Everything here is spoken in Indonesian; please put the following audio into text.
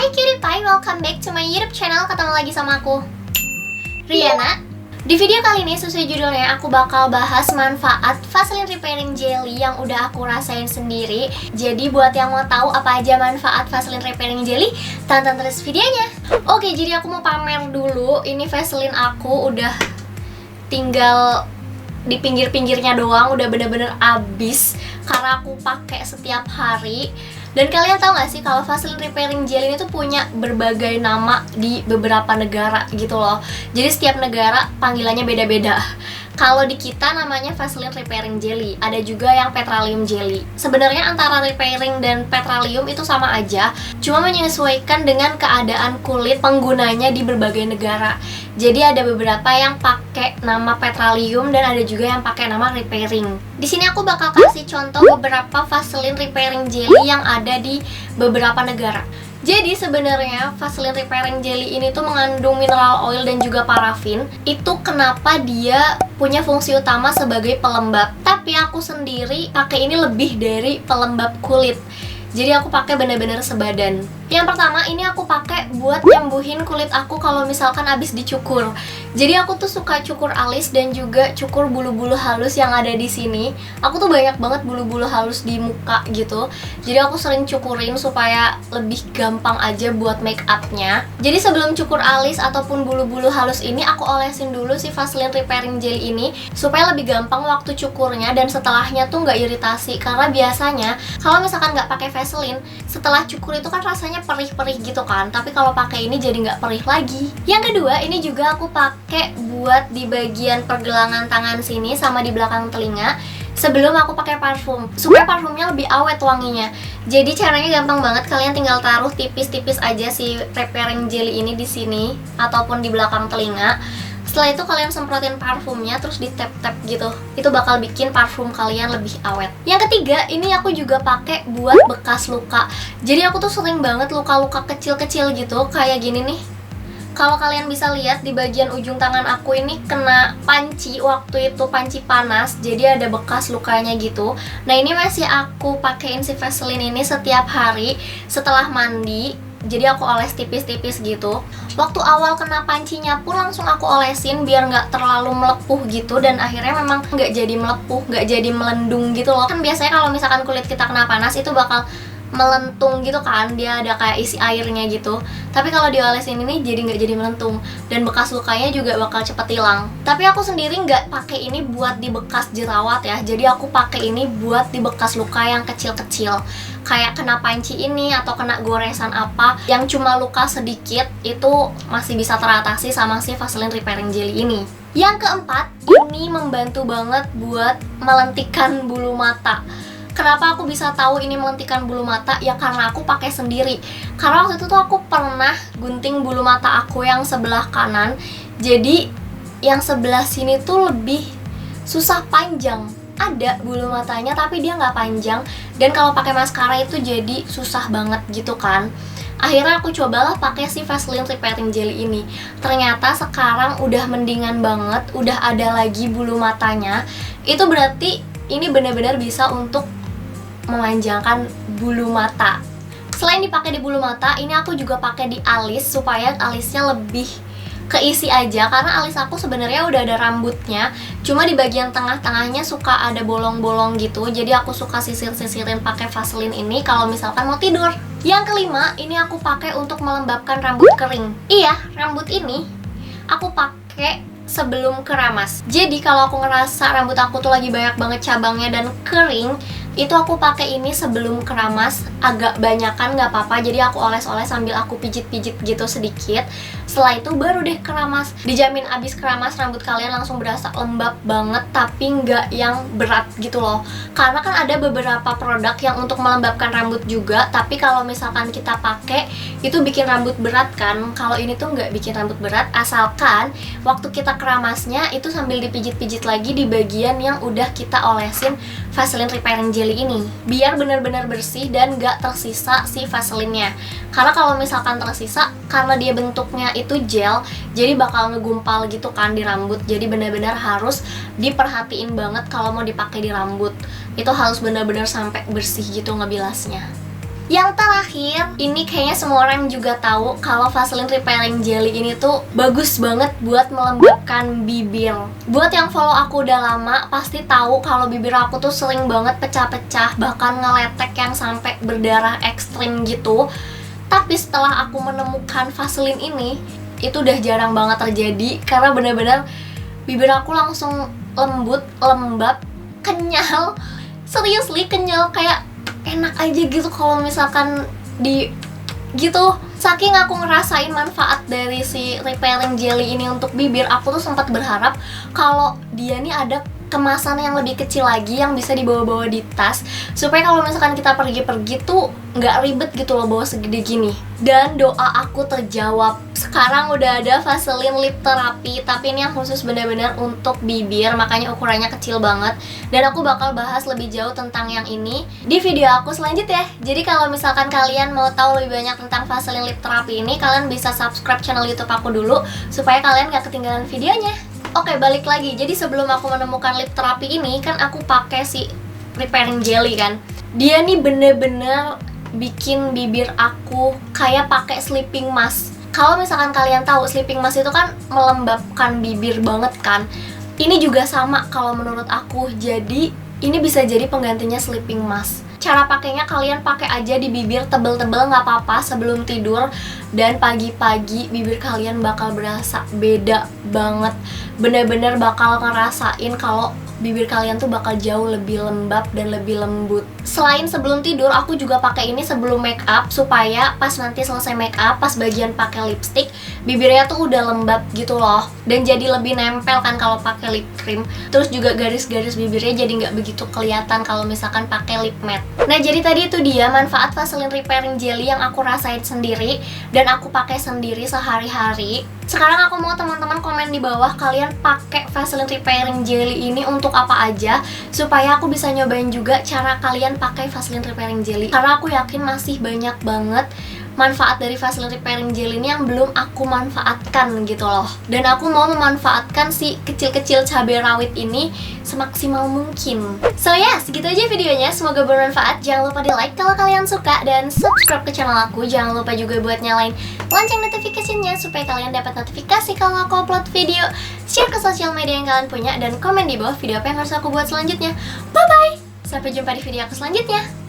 Hai cutie pie, welcome back to my YouTube channel. Ketemu lagi sama aku, Riana. Di video kali ini sesuai judulnya, aku bakal bahas manfaat Vaseline Repairing Jelly yang udah aku rasain sendiri. Jadi buat yang mau tahu apa aja manfaat Vaseline Repairing Jelly, tonton terus videonya. Oke, jadi aku mau pamer dulu. Ini Vaseline aku udah tinggal di pinggir-pinggirnya doang, udah bener-bener abis karena aku pakai setiap hari. Dan kalian tahu gak sih kalau Vaseline Repairing Jelly ini tuh punya berbagai nama di beberapa negara gitu loh. Jadi setiap negara panggilannya beda-beda. Kalau di kita namanya Vaseline Repairing Jelly, ada juga yang Petroleum Jelly. Sebenarnya antara repairing dan petroleum itu sama aja, cuma menyesuaikan dengan keadaan kulit penggunanya di berbagai negara. Jadi ada beberapa yang pakai nama petroleum dan ada juga yang pakai nama repairing. Di sini aku bakal kasih contoh beberapa Vaseline Repairing Jelly yang ada di beberapa negara. Jadi sebenarnya Vaseline Repairing Jelly ini tuh mengandung mineral oil dan juga parafin. Itu kenapa dia punya fungsi utama sebagai pelembab. Tapi aku sendiri pakai ini lebih dari pelembab kulit. Jadi aku pakai bener-bener sebadan. Yang pertama, ini aku pakai buat nyembuhin kulit aku kalau misalkan abis dicukur. Jadi aku tuh suka cukur alis dan juga cukur bulu-bulu halus yang ada di sini. Aku tuh banyak banget bulu-bulu halus di muka gitu. Jadi aku sering cukurin supaya lebih gampang aja buat make upnya. Jadi sebelum cukur alis ataupun bulu-bulu halus ini, aku olesin dulu si Vaseline Repairing Jelly ini supaya lebih gampang waktu cukurnya dan setelahnya tuh nggak iritasi. Karena biasanya kalau misalkan nggak pakai Vaseline, setelah cukur itu kan rasanya perih-perih gitu kan, tapi kalau pakai ini jadi nggak perih lagi. Yang kedua, ini juga aku pakai buat di bagian pergelangan tangan sini sama di belakang telinga sebelum aku pakai parfum, supaya parfumnya lebih awet wanginya. Jadi caranya gampang banget, kalian tinggal taruh tipis-tipis aja si repairing jelly ini di sini ataupun di belakang telinga. Setelah itu kalian semprotin parfumnya terus di tap-tap gitu. Itu bakal bikin parfum kalian lebih awet. Yang ketiga, ini aku juga pakai buat bekas luka. Jadi aku tuh sering banget luka-luka kecil-kecil gitu, kayak gini nih. Kalau kalian bisa lihat di bagian ujung tangan aku ini kena panci waktu itu, panci panas. Jadi ada bekas lukanya gitu. Nah, ini masih aku pakein si Vaseline ini setiap hari setelah mandi. Jadi aku oles tipis-tipis gitu. Waktu awal kena pancinya pun langsung aku olesin biar nggak terlalu melepuh gitu. Dan akhirnya memang nggak jadi melepuh, nggak jadi melendung gitu loh. Kan biasanya kalau misalkan kulit kita kena panas itu bakal melentung gitu kan, dia ada kayak isi airnya gitu. Tapi kalau diolesin ini jadi nggak jadi melentung dan bekas lukanya juga bakal cepet hilang. Tapi aku sendiri nggak pakai ini buat di bekas jerawat ya. Jadi aku pakai ini buat di bekas luka yang kecil-kecil, kayak kena panci ini atau kena goresan apa yang cuma luka sedikit, itu masih bisa teratasi sama si Vaseline Repairing Jelly ini. Yang keempat, ini membantu banget buat melentikan bulu mata. Kenapa aku bisa tahu ini melentikan bulu mata? Ya karena aku pakai sendiri. Karena waktu itu tuh aku pernah gunting bulu mata aku yang sebelah kanan. Jadi yang sebelah sini tuh lebih susah panjang. Ada bulu matanya tapi dia nggak panjang. Dan kalau pakai maskara itu jadi susah banget gitu kan. Akhirnya aku cobalah pakai si Vaseline Repairing Jelly ini. Ternyata sekarang udah mendingan banget, udah ada lagi bulu matanya. Itu berarti ini benar-benar bisa untuk memanjangkan bulu mata. Selain dipakai di bulu mata, ini aku juga pakai di alis supaya alisnya lebih keisi aja. Karena alis aku sebenarnya udah ada rambutnya, cuma di bagian tengah-tengahnya suka ada bolong-bolong gitu. Jadi aku suka sisir-sisirin pakai Vaseline ini kalau misalkan mau tidur. Yang kelima, ini aku pakai untuk melembabkan rambut kering. Iya, rambut ini aku pakai sebelum keramas. Jadi kalau aku ngerasa rambut aku tuh lagi banyak banget cabangnya dan kering, itu aku pakai ini sebelum keramas. Agak banyakan nggak apa-apa, jadi aku oles-oles sambil aku pijit-pijit gitu sedikit. Setelah itu baru deh keramas. Dijamin abis keramas rambut kalian langsung berasa lembab banget, tapi nggak yang berat gitu loh. Karena kan ada beberapa produk yang untuk melembabkan rambut juga, tapi kalau misalkan kita pakai itu bikin rambut berat kan. Kalau ini tuh nggak bikin rambut berat, asalkan waktu kita keramasnya itu sambil dipijit-pijit lagi di bagian yang udah kita olesin Vaseline Repairing Jelly ini, biar benar-benar bersih dan gak tersisa si Vaseline-nya. Karena kalau misalkan tersisa, karena dia bentuknya itu gel, jadi bakal ngegumpal gitu kan di rambut. Jadi benar-benar harus diperhatiin banget kalau mau dipakai di rambut. Itu harus benar-benar sampai bersih gitu ngebilasnya. Yang terakhir, ini kayaknya semua orang juga tahu kalau Vaseline Repairing Jelly ini tuh bagus banget buat melembabkan bibir. Buat yang follow aku udah lama, pasti tahu kalau bibir aku tuh sering banget pecah-pecah, bahkan ngeletek yang sampai berdarah ekstrim gitu. Tapi setelah aku menemukan Vaseline ini, itu udah jarang banget terjadi karena bener-bener bibir aku langsung lembut, lembab, kenyal. Seriously kenyal, kayak enak aja gitu kalau misalkan di gitu. Saking aku ngerasain manfaat dari si repairing jelly ini untuk bibir, aku tuh sempat berharap kalau dia nih ada kemasan yang lebih kecil lagi yang bisa dibawa-bawa di tas, supaya kalau misalkan kita pergi-pergi tuh nggak ribet gitu loh bawa segede gini. Dan doa aku terjawab. Sekarang udah ada Vaseline Lip Therapy, tapi ini yang khusus benar-benar untuk bibir, makanya ukurannya kecil banget. Dan aku bakal bahas lebih jauh tentang yang ini di video aku selanjutnya. Jadi kalau misalkan kalian mau tahu lebih banyak tentang Vaseline Lip Therapy ini, kalian bisa subscribe channel YouTube aku dulu supaya kalian gak ketinggalan videonya. Oke, balik lagi. Jadi sebelum aku menemukan lip terapi ini, kan aku pakai si repairing jelly kan. Dia nih bener-bener bikin bibir aku kayak pakai sleeping mask. Kalau misalkan kalian tahu, sleeping mask itu kan melembabkan bibir banget kan. Ini juga sama kalau menurut aku. Jadi ini bisa jadi penggantinya sleeping mask. Cara pakainya, kalian pakai aja di bibir tebel-tebel nggak apa-apa sebelum tidur, dan pagi-pagi bibir kalian bakal berasa beda banget. Bener-bener bakal ngerasain kalau bibir kalian tuh bakal jauh lebih lembab dan lebih lembut. Selain sebelum tidur, aku juga pakai ini sebelum make up supaya pas nanti selesai make up, pas bagian pakai lipstick, bibirnya tuh udah lembab gitu loh, dan jadi lebih nempel kan kalau pakai lip cream. Terus juga garis-garis bibirnya jadi nggak begitu kelihatan kalau misalkan pakai lip matte. Nah, jadi tadi itu dia manfaat Vaseline Repairing Jelly yang aku rasain sendiri dan aku pakai sendiri sehari-hari. Sekarang aku mau teman-teman komen di bawah kalian pakai Vaseline Repairing Jelly ini untuk apa aja, supaya aku bisa nyobain juga cara kalian pakai Vaseline Repairing Jelly. Karena aku yakin masih banyak banget manfaat dari Vaseline Repairing Jelly ini yang belum aku manfaatkan gitu loh. Dan aku mau memanfaatkan si kecil-kecil cabai rawit ini semaksimal mungkin. So ya, segitu aja videonya. Semoga bermanfaat. Jangan lupa di like kalau kalian suka, dan subscribe ke channel aku. Jangan lupa juga buat nyalain lonceng notifikasinya supaya kalian dapat notifikasi kalau aku upload video. Share ke sosial media yang kalian punya, dan komen di bawah video apa yang harus aku buat selanjutnya. Bye bye. Sampai jumpa di video aku selanjutnya.